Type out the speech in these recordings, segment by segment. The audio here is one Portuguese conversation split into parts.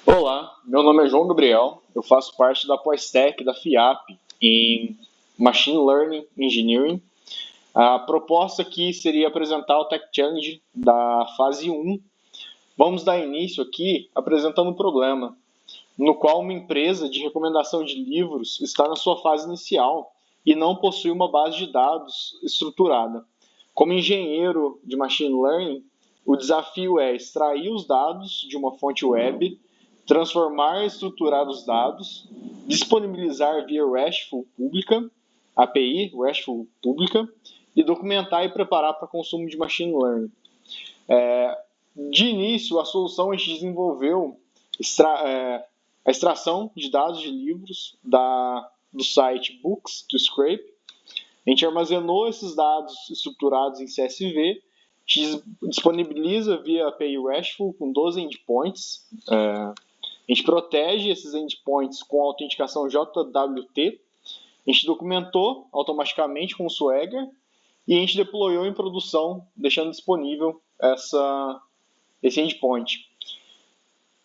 Olá, meu nome é João Gabriel, eu faço parte da pós-tech da FIAP em Machine Learning Engineering. A proposta aqui seria apresentar o Tech Challenge da fase 1. Vamos dar início aqui apresentando um problema, no qual uma empresa de recomendação de livros está na sua fase inicial e não possui uma base de dados estruturada. Como engenheiro de Machine Learning, o desafio é extrair os dados de uma fonte web, transformar e estruturar os dados, disponibilizar via RESTful pública, API RESTful pública, e documentar e preparar para consumo de Machine Learning. De início, a solução a gente desenvolveu a extração de dados de livros do site Books to Scrape. A gente armazenou esses dados estruturados em CSV, a gente disponibiliza via API RESTful com 12 endpoints. A gente protege esses endpoints com a autenticação JWT. A gente documentou automaticamente com o Swagger e a gente deployou em produção, deixando disponível esse endpoint,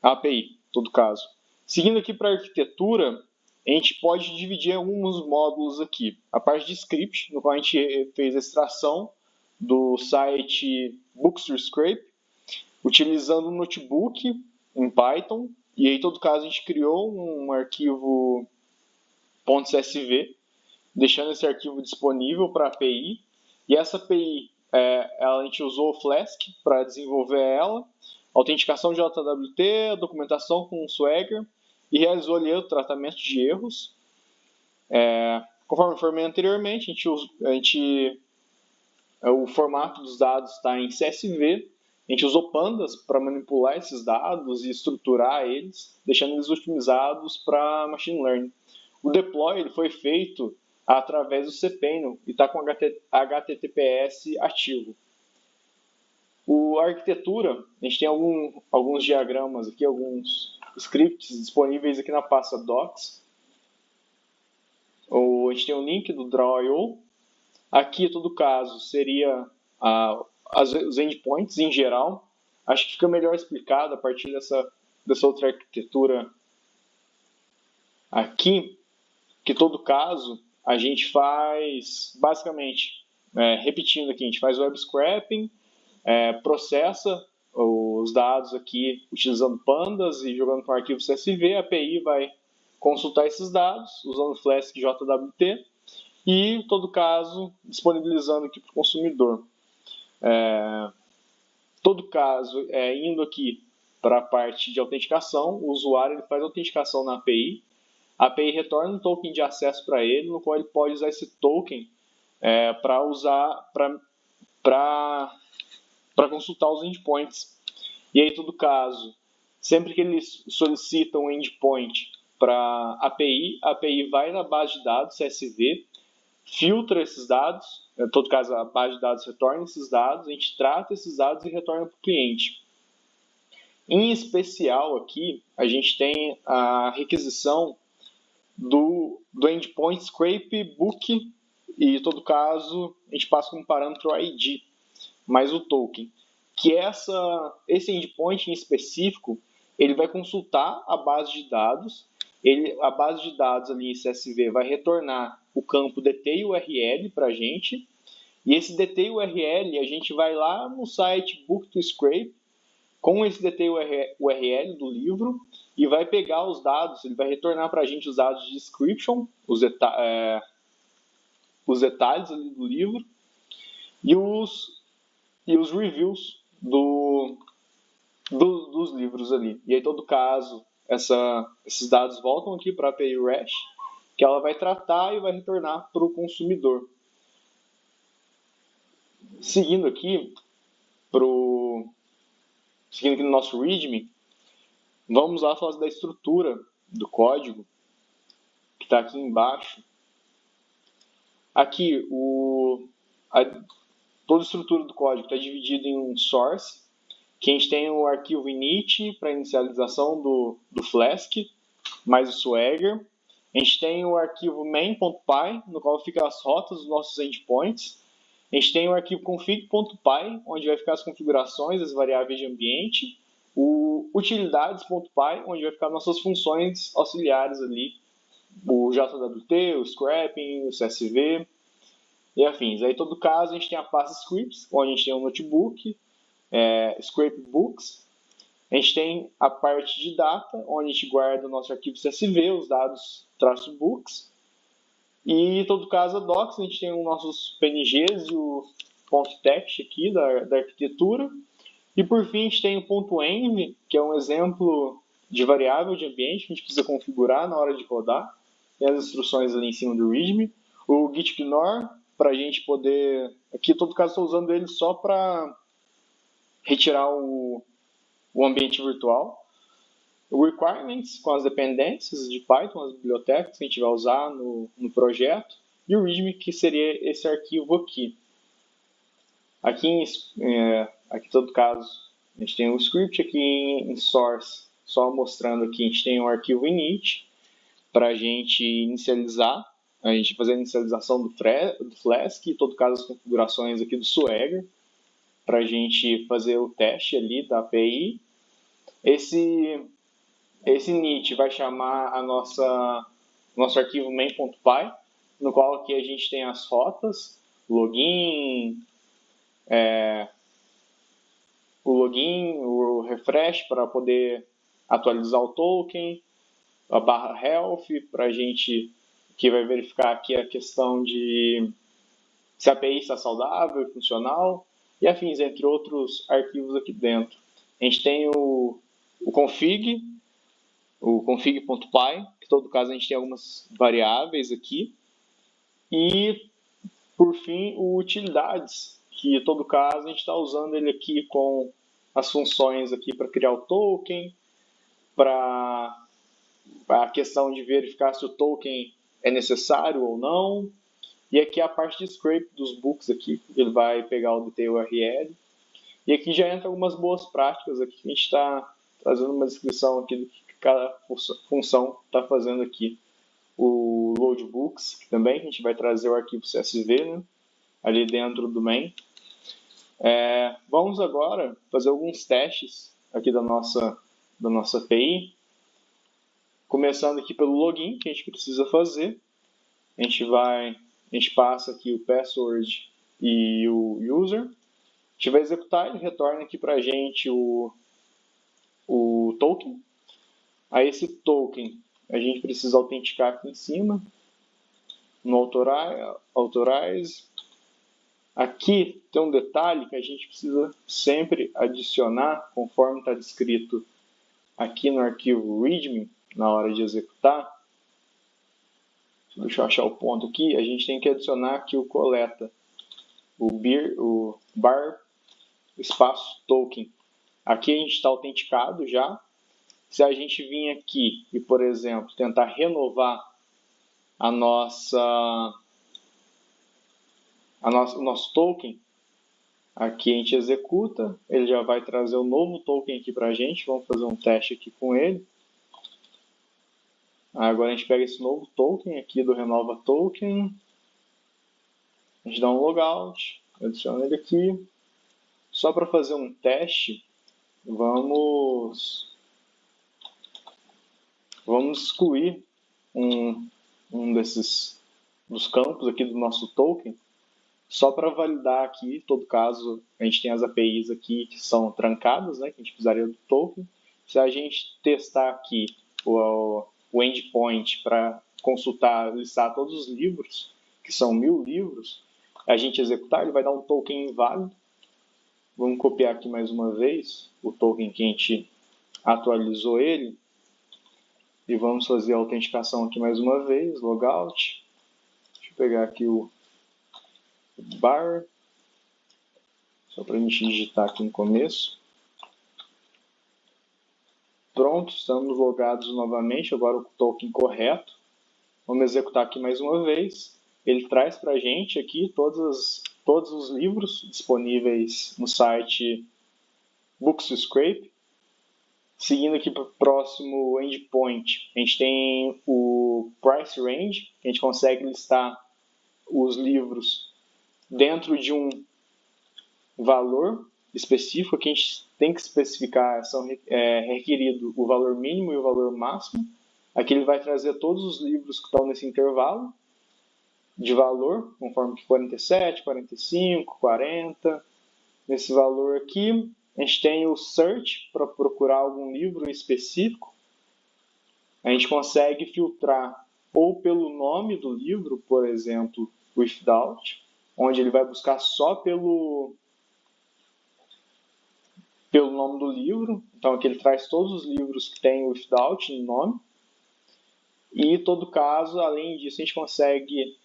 a API, em todo caso. Seguindo aqui para a arquitetura, a gente pode dividir alguns módulos aqui. A parte de script, no qual a gente fez a extração do site Books to Scrape, utilizando um notebook em Python, e aí, em todo caso, a gente criou um arquivo .csv, deixando esse arquivo disponível para a API, e essa API, a gente usou o Flask para desenvolver ela, autenticação de JWT, documentação com o Swagger, e realizou ali o tratamento de erros. Conforme informei anteriormente, o formato dos dados está em CSV. A gente usou pandas para manipular esses dados e estruturar eles, deixando eles otimizados para machine learning. O deploy ele foi feito através do cPanel e está com HTTPS ativo. A arquitetura, a gente tem alguns diagramas aqui, alguns scripts disponíveis aqui na pasta docs. A gente tem um link do Draw.io. Aqui, em todo caso, seria os endpoints em geral. Acho que fica melhor explicado a partir dessa outra arquitetura aqui, que, em todo caso, a gente faz, basicamente, repetindo aqui, a gente faz web scraping, processa os dados aqui utilizando pandas e jogando para um arquivo CSV. A API vai consultar esses dados usando Flask JWT e, em todo caso, disponibilizando aqui para o consumidor. Todo caso, indo aqui para a parte de autenticação, o usuário ele faz a autenticação na API. A API retorna um token de acesso para ele, no qual ele pode usar esse token para consultar os endpoints. E aí, em todo caso, sempre que eles solicitam um endpoint para a API vai na base de dados CSV, filtra esses dados, em todo caso a base de dados retorna esses dados, a gente trata esses dados e retorna para o cliente. Em especial aqui, a gente tem a requisição do endpoint scrape book e, em todo caso, a gente passa como parâmetro ID, mais o token, que esse endpoint em específico, ele vai consultar a base de dados, a base de dados ali em CSV vai retornar o campo DT URL para a gente, e esse DT URL a gente vai lá no site Book to Scrape, com esse DT URL do livro, e vai pegar os dados, ele vai retornar para a gente os dados de description, os detalhes ali do livro, e os reviews dos livros ali. E aí, em todo caso, esses dados voltam aqui para a API REST, que ela vai tratar e vai retornar para o consumidor. Seguindo aqui no nosso README, vamos lá falar da estrutura do código, que está aqui embaixo. Aqui, toda a estrutura do código está dividida em um source, que a gente tem o arquivo init para inicialização do Flask, mais o Swagger. A gente tem o arquivo main.py, no qual ficam as rotas dos nossos endpoints. A gente tem o arquivo config.py, onde vai ficar as configurações das variáveis de ambiente. O utilidades.py, onde vai ficar nossas funções auxiliares ali, o JWT, o scrapping, o CSV e afins. Aí, em todo caso, a gente tem a pasta scripts, onde a gente tem o notebook, scrapbooks. A gente tem a parte de data, onde a gente guarda o nosso arquivo CSV, os dados -books. E, em todo caso, a docs, a gente tem os nossos PNGs e o .text aqui da arquitetura. E, por fim, a gente tem o .env, que é um exemplo de variável de ambiente que a gente precisa configurar na hora de rodar. Tem as instruções ali em cima do README. O gitignore, para a gente poder... Aqui, em todo caso, estou usando ele só para retirar o ambiente virtual. O requirements, com as dependências de Python, as bibliotecas que a gente vai usar no projeto. E o README, que seria esse arquivo aqui. Aqui, em todo caso, a gente tem um script aqui em source, só mostrando aqui, a gente tem um arquivo init para a gente inicializar, a gente fazer a inicialização do Flask, em todo caso as configurações aqui do Swagger, para a gente fazer o teste ali da API. Esse init vai chamar nosso arquivo main.py, no qual aqui a gente tem as rotas, login, o refresh para poder atualizar o token, a barra health para a gente que vai verificar aqui a questão de se a API está saudável e funcional e afins, entre outros arquivos aqui dentro. A gente tem o config, o config.py, que em todo caso a gente tem algumas variáveis aqui, e por fim o utilidades, que em todo caso a gente está usando ele aqui com as funções aqui para criar o token, para a questão de verificar se o token é necessário ou não, e aqui a parte de scrape dos books aqui, ele vai pegar o detail URL, e aqui já entra algumas boas práticas aqui, a gente está trazendo uma descrição aqui do que cada função está fazendo aqui. O loadbooks, que também a gente vai trazer o arquivo CSV, né, ali dentro do main. Vamos agora fazer alguns testes aqui da nossa API, começando aqui pelo login que a gente precisa fazer. A gente passa aqui o password e o user. A gente vai executar, ele retorna aqui para a gente o token. Aí esse token a gente precisa autenticar aqui em cima, no authorize. Aqui tem um detalhe que a gente precisa sempre adicionar, conforme está descrito aqui no arquivo README, na hora de executar. Deixa eu achar o ponto aqui. A gente tem que adicionar aqui o coleta, o bar espaço token. Aqui a gente está autenticado já. Se a gente vir aqui e, por exemplo, tentar renovar o nosso token, aqui a gente executa, ele já vai trazer o novo token aqui para a gente. Vamos fazer um teste aqui com ele. Agora a gente pega esse novo token aqui do renova token, a gente dá um logout, adiciona ele aqui. Só para fazer um teste, vamos excluir um dos campos aqui do nosso token, só para validar aqui. Em todo caso, a gente tem as APIs aqui que são trancadas, né, que a gente precisaria do token. Se a gente testar aqui o endpoint para consultar, listar todos os livros, que são 1000 livros, a gente executar, ele vai dar um token inválido. Vamos copiar aqui mais uma vez o token que a gente atualizou ele. E vamos fazer a autenticação aqui mais uma vez, logout. Deixa eu pegar aqui o bar, só para a gente digitar aqui no começo. Pronto, estamos logados novamente, agora o token correto. Vamos executar aqui mais uma vez. Ele traz para a gente aqui todos os livros disponíveis no site Books to Scrape. Seguindo aqui para o próximo endpoint, a gente tem o price range, que a gente consegue listar os livros dentro de um valor específico. Aqui a gente tem que especificar, requerido o valor mínimo e o valor máximo. Aqui ele vai trazer todos os livros que estão nesse intervalo de valor, conforme 47, 45, 40. Nesse valor aqui, a gente tem o search para procurar algum livro específico. A gente consegue filtrar ou pelo nome do livro, por exemplo, without, onde ele vai buscar só pelo nome do livro. Então aqui ele traz todos os livros que tem without no nome. E em todo caso, além disso, a gente consegue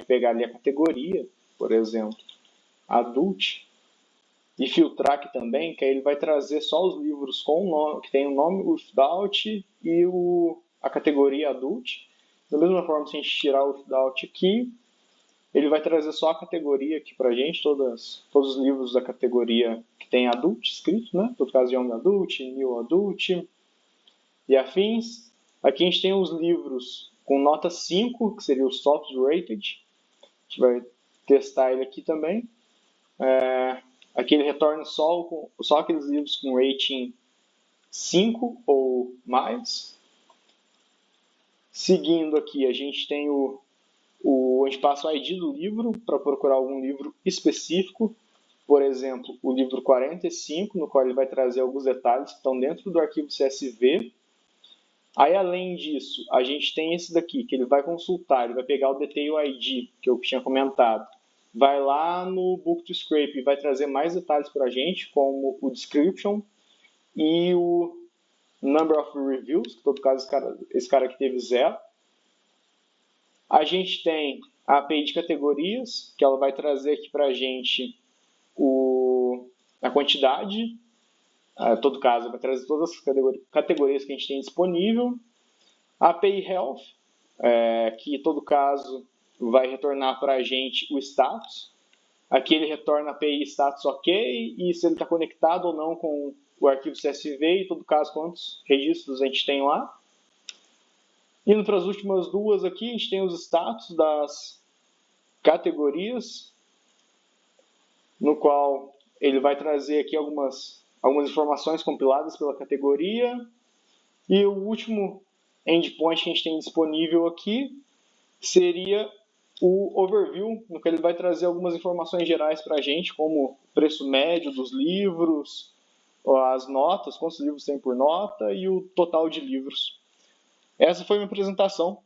pegar ali a categoria, por exemplo, adult, e filtrar aqui também, que aí ele vai trazer só os livros com o nome, que tem o nome without e a categoria adult. Da mesma forma, se a gente tirar o without aqui, ele vai trazer só a categoria aqui pra gente, todos os livros da categoria que tem adult escrito, né? Todo caso, Young Adult, New Adult e afins. Aqui a gente tem os livros com nota 5, que seria o soft rated. A gente vai testar ele aqui também. Aqui ele retorna só aqueles livros com rating 5 ou mais. Seguindo aqui, a gente tem a gente passa o ID do livro para procurar algum livro específico. Por exemplo, o livro 45, no qual ele vai trazer alguns detalhes que estão dentro do arquivo CSV. Aí, além disso, a gente tem esse daqui, que ele vai consultar, ele vai pegar o Detail ID, que eu tinha comentado. Vai lá no Book to Scrape e vai trazer mais detalhes para a gente, como o Description e o Number of Reviews, que em todo caso esse cara aqui teve 0. A gente tem a API de categorias, que ela vai trazer aqui para a gente a quantidade. Em todo caso, vai trazer todas as categorias que a gente tem disponível. A API Health, que em todo caso vai retornar para a gente o status. Aqui ele retorna a API status ok e se ele está conectado ou não com o arquivo CSV, e em todo caso quantos registros a gente tem lá. Indo para as últimas duas aqui, a gente tem os status das categorias, no qual ele vai trazer aqui algumas informações compiladas pela categoria. E o último endpoint que a gente tem disponível aqui seria o overview, no que ele vai trazer algumas informações gerais para a gente, como o preço médio dos livros, as notas, quantos livros tem por nota e o total de livros. Essa foi minha apresentação,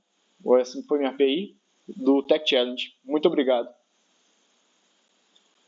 ou essa foi minha API do Tech Challenge. Muito obrigado.